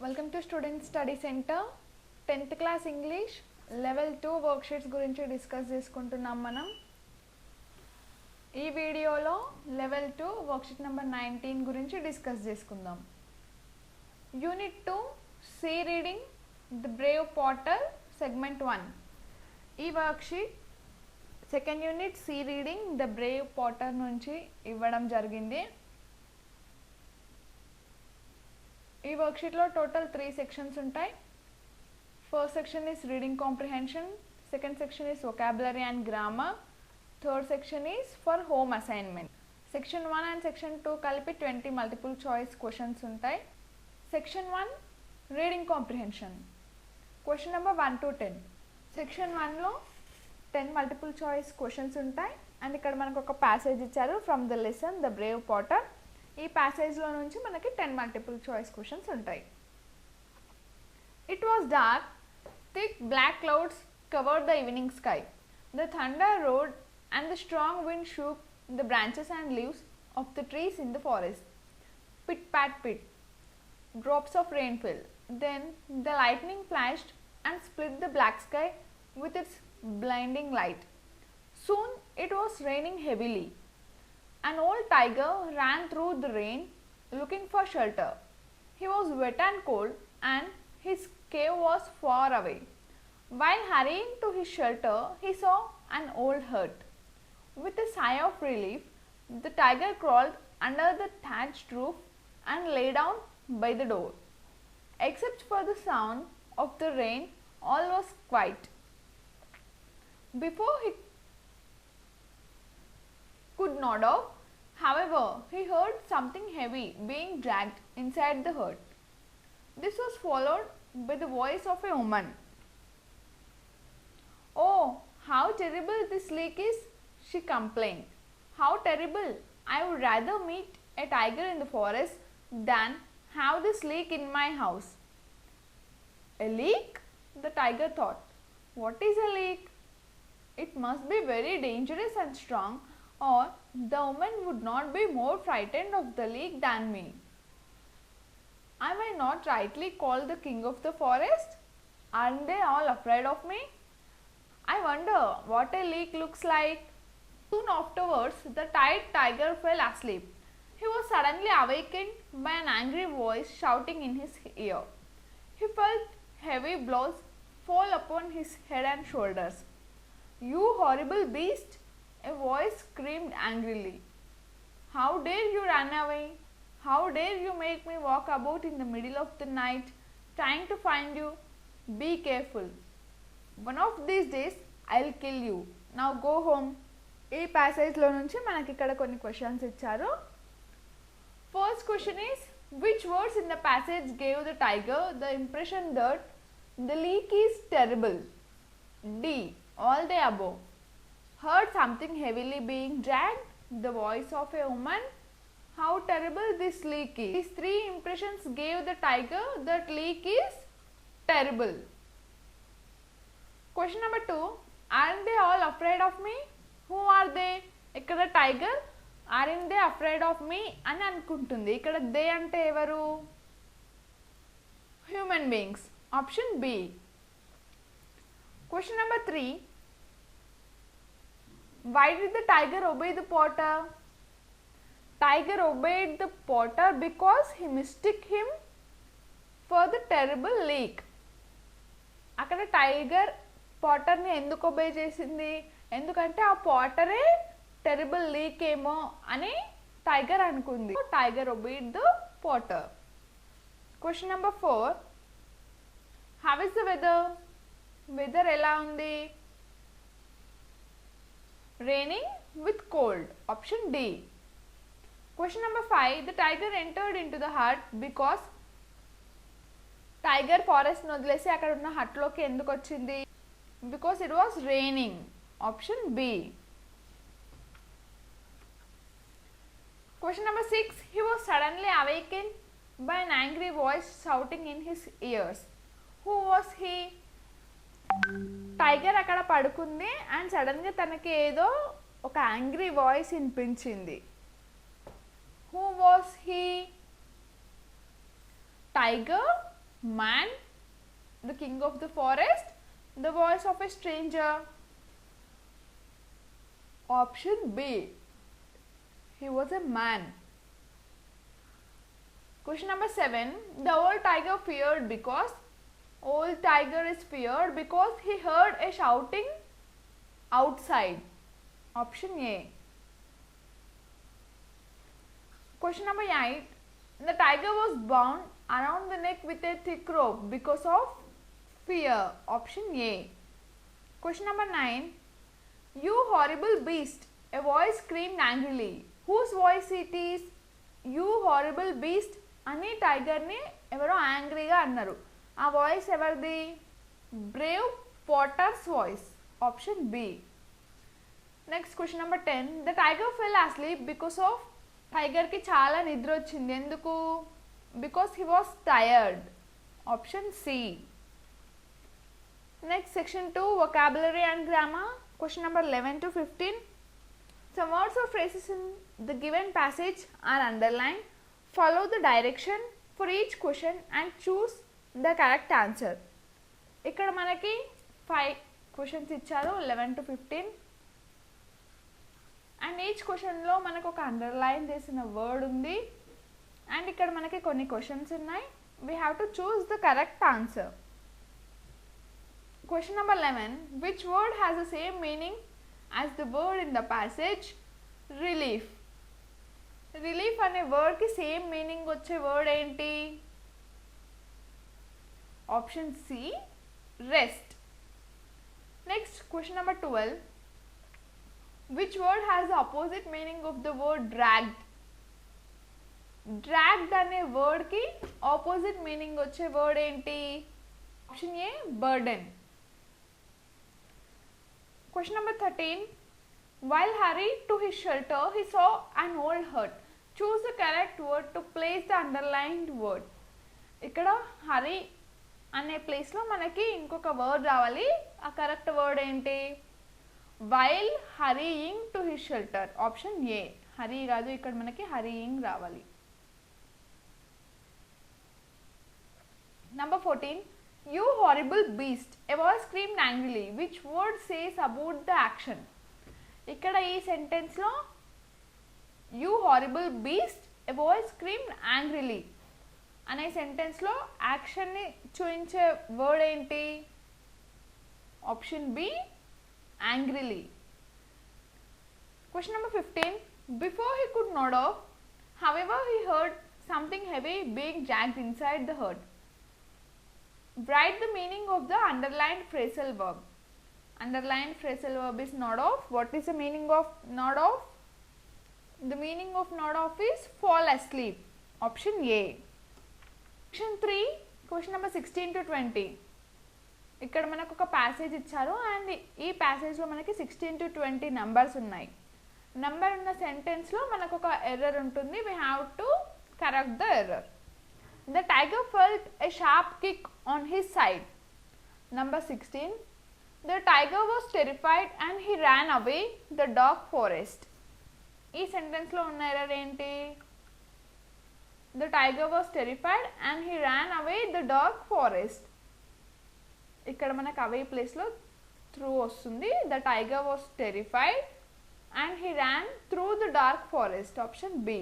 Welcome to student study centre 10th class English level 2 worksheets గురించి discuss చేసుకుంటున్నాం మనం. ఈ వీడియోలో లెవెల్ 2 వర్క్షీట్ నెంబర్ 19 గురించి డిస్కస్ చేసుకుందాం. Unit 2 C reading the brave porter segment 1. ఈ worksheet second unit C reading the brave porter నుంచి ఇవ్వడం జరిగింది. ఈ వర్క్షీట్లో టోటల్ 3 సెక్షన్స్ ఉంటాయి. First section is reading comprehension, second section is vocabulary and grammar, third section is for home assignment. Section 1 and section 2 కలిపి 20 multiple choice questions ఉంటాయి. Section 1 reading comprehension, question number 1 to 10. Section 1లో 10 multiple choice questions ఉంటాయి. అండ్ ఇక్కడ మనకు ఒక passage ఇచ్చారు from the lesson the brave porter. ఈ ప్యాసేజ్లో నుంచి మనకి 10 మల్టిపుల్ చాయిస్ క్వశ్చన్స్ ఉంటాయి. It was dark, thick black clouds covered the evening sky. The thunder roared and the strong wind shook the branches and leaves of the trees in the forest. Pit pat pit, drops of rain fell. Then the lightning flashed and split the black sky with its blinding light. Soon it was raining heavily. An old tiger ran through the rain looking for shelter. He was wet and cold and his cave was far away. While hurrying to his shelter, he saw an old hut. With a sigh of relief, the tiger crawled under the thatched roof and lay down by the door. Except for the sound of the rain, all was quiet. Before he could nod off, however, he heard something heavy being dragged inside the hut. This was followed by the voice of a woman. "Oh, how terrible this leak is," she complained. "How terrible! I would rather meet a tiger in the forest than have this leak in my house." A leak? The tiger thought. What is a leak? It must be very dangerous and strong, or the woman would not be more frightened of the leak than me. Am I not rightly called the king of the forest? Aren't they all afraid of me? I wonder what a leak looks like. Soon afterwards, the tired tiger fell asleep. He was suddenly awakened by an angry voice shouting in his ear. He felt heavy blows fall upon his head and shoulders. "You horrible beast!" a voice screamed angrily. "How dare you run away? How dare you make me walk about in the middle of the night trying to find you? Be careful. One of these days I'll kill you. Now go home." ఈ ప్యాసేజ్లో నుంచి మనకి ఇక్కడ కొన్ని questions ఇచ్చారు. First question is which words in the passage gave the tiger the impression that the leak is terrible? D, all the above. Heard something heavily being dragged, the voice of a woman, how terrible this leak is. These 3 impressions gave the tiger that leak is terrible. Question number 2, aren't they all afraid of me? Who are they? ఇక్కడ tiger aren't they afraid of me అని అనుకుంటుంది. ఇక్కడ they అంటే ఎవరు? Human beings. Option B. Question number 3, why did the tiger obey the porter? Tiger obeyed the porter because he mistook him for the terrible leak. అక్కడ tiger పోర్టర్ని ఎందుకు obey చేసింది? ఎందుకంటే ఆ పోర్టరే టెరిబుల్ లీక్ ఏమో అని టైగర్ అనుకుంది. Tiger obeyed the porter. Question number 4, how is the weather? Weather ఎలా ఉంది? Raining with cold. Option D. Question number 5, the tiger entered into the hut because tiger forest ని వదిలేసి అక్కడ ఉన్న హట్ లోకి ఎందుకు వచ్చింది? Because it was raining. Option B. Question number 6, he was suddenly awakened by an angry voice shouting in his ears. Who was he? Tiger అక్కడ పడుకుంది and సడన్గా తనకి ఏదో ఒక యాంగ్రీ వాయిస్ వినిపించింది. Who was he? Tiger Man, the king of the forest, the voice of a stranger. Option B, he was a man. Question number 7. The old tiger feared because. Old tiger is feared because he heard a shouting outside. Option A. Question number 8. The tiger was bound around the neck with a thick rope because of fear. Option A. Question number 9. You horrible beast, a voice screamed angrily. Whose voice it is? You horrible beast అని టైగర్ని ఎవరో యాంగ్రీగా అన్నారు. ఆ voice ఎవరిది? Brave porter's voice. Option B. Next question number 10. The tiger fell asleep because of. టైగర్కి చాలా నిద్ర వచ్చింది. ఎందుకు? Because he was tired. Option C. Next section 2 vocabulary and grammar. Question number 11 to 15. Some words or phrases in the given passage are underlined. Follow the direction for each question and choose the correct answer. ఇక్కడ మనకి 5 questions ఇచ్చారు 11 to 15. And each క్వశ్చన్లో మనకు ఒక underline చేసిన word ఉంది. And ఇక్కడ మనకి కొన్ని క్వశ్చన్స్ ఉన్నాయి. We have to choose the correct answer. Question number 11. Which word has the same meaning as the word in the passage? Relief. Relief అనే word కి సేమ్ మీనింగ్ వచ్చే వర్డ్ ఏంటి? Option C, rest. Next question number 12. Which word has the opposite meaning of the word dragged? Dragged అనే word కి opposite meaning వచ్చే word ఏంటి? Option A, burden. Question number 13. While hurried to his shelter, he saw an old hut. Choose the correct word to place the underlined word. ఇక్కడ హరీ అనే ప్లేస్లో మనకి ఇంకొక word రావాలి. ఆ కరెక్ట్ వర్డ్ ఏంటి? While hurrying to his shelter. Option A. Hurry కాదు, ఇక్కడ మనకి హరీయింగ్ రావాలి. Number 14. You horrible beast, a voice screamed angrily. Which word says about the action? ఇక్కడ ఈ సెంటెన్స్లో you horrible beast, a voice screamed angrily అనే సెంటెన్స్లో యాక్షన్ని చూపించే word ఏంటి? Option B, angrily. Question number 15. Before he could nod off, however, he heard something heavy being dragged inside the hut. Write the meaning of the underlined phrasal verb. Underlined phrasal verb is nod off. What is the meaning of nod off? The meaning of nod off is fall asleep. Option A. Section 3, question number 16 to 20. ఇక్కడ మనకు ఒక passage ఇచ్చారు and ఈ ప్యాసేజ్లో మనకి 16 to 20 numbers ఉన్నాయి. Number ఉన్న సెంటెన్స్లో మనకు ఒక ఎర్రర్ ఉంటుంది. We have to correct the error. The tiger felt a sharp kick on his side. Number 16. The tiger was terrified and he ran away the dark forest. ఈ సెంటెన్స్లో ఉన్న error ఏంటి? The tiger was terrified and he ran away the dark forest. ఇక్కడ మనకు away ప్లేస్లో through వస్తుంది. The tiger was terrified and he ran through the dark forest. Option B.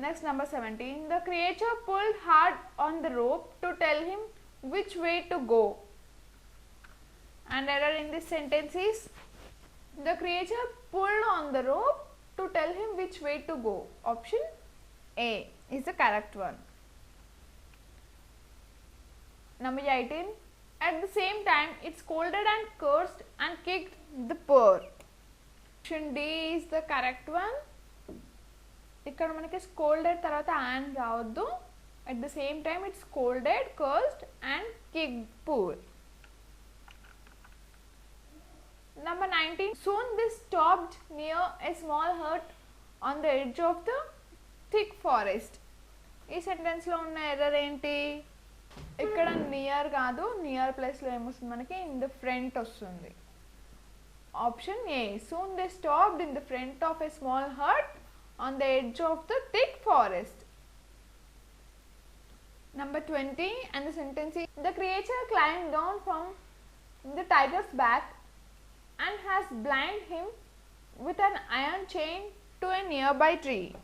Next, number 17. The creature pulled hard on the rope to tell him which way to go. And error in this sentence is the creature pulled on the rope to tell him which way to go. Option A is the correct one. Number 18. At the same time, it scolded and cursed and kicked the poor. Option D is the correct one. ఇక్కడ మనకి scolded తర్వాత and రావద్దు. At the same time it scolded, cursed and kicked poor. Number 19. Soon they stopped near a small hut on the edge of the thick forest. ఈ సెంటెన్స్లో ఉన్న error ఏంటి? ఇక్కడ near కాదు, near ప్లేస్లో ఏమొస్తుంది మనకి? ఇన్ ద ఫ్రంట్ వస్తుంది. Option A. Soon they stopped in the front of a small hut on the edge of the thick forest. Number 20, and the sentence is, the creature climbed down from the tiger's back and has blinded him with an iron chain to a nearby tree.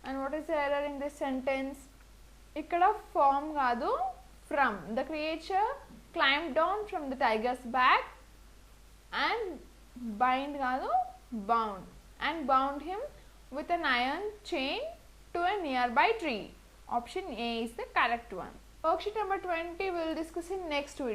And what is the error in this sentence? ఇక్కడ from కాదు, from. The creature climbed down from the tiger's back and bind కాదు, bound, and bound him with an iron chain to a nearby tree. Option A is the correct one. Worksheet number 20 we will discuss in next video.